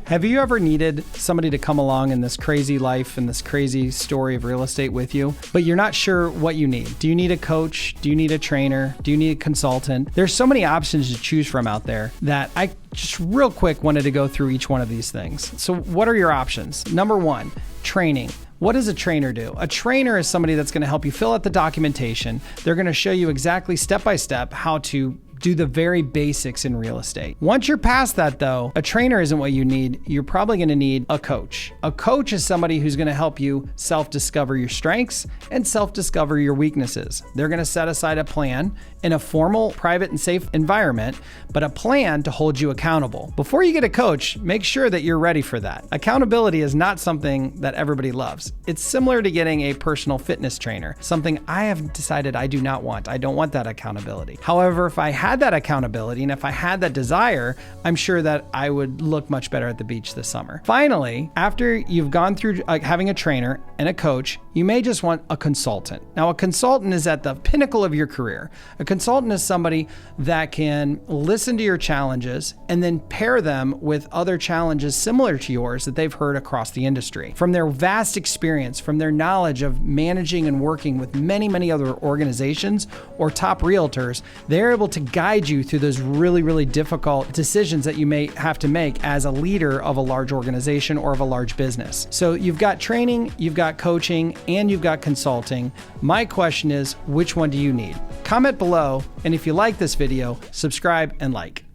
Have you ever needed somebody to come along in this crazy life and this crazy story of real estate with you, but you're not sure what you need? Do you need a coach? Do you need a trainer? Do you need a consultant? There's so many options to choose from out there that I just real quick wanted to go through each one of these things. So what are your options? Number one, training. What does a trainer do? A trainer is somebody that's going to help you fill out the documentation. They're going to show you exactly step by step how to do the very basics in real estate. Once you're past that though, a trainer isn't what you need. You're probably going to need a coach. A coach is somebody who's going to help you self-discover your strengths and self-discover your weaknesses. They're going to set aside a plan in a formal, private, and safe environment, but a plan to hold you accountable. Before you get a coach, make sure that you're ready for that. Accountability is not something that everybody loves. It's similar to getting a personal fitness trainer, something I have decided I do not want. I don't want that accountability. However, if I had that accountability and if I had that desire, I'm sure that I would look much better at the beach this summer. Finally, after you've gone through having a trainer and a coach, you may just want a consultant. Now, a consultant is at the pinnacle of your career. A consultant is somebody that can listen to your challenges and then pair them with other challenges similar to yours that they've heard across the industry. From their vast experience, from their knowledge of managing and working with many, many other organizations or top realtors, they're able to guide you through those really, really difficult decisions that you may have to make as a leader of a large organization or of a large business. So you've got training, you've got coaching, and you've got consulting. My question is, which one do you need? Comment below, and if you like this video, subscribe and like.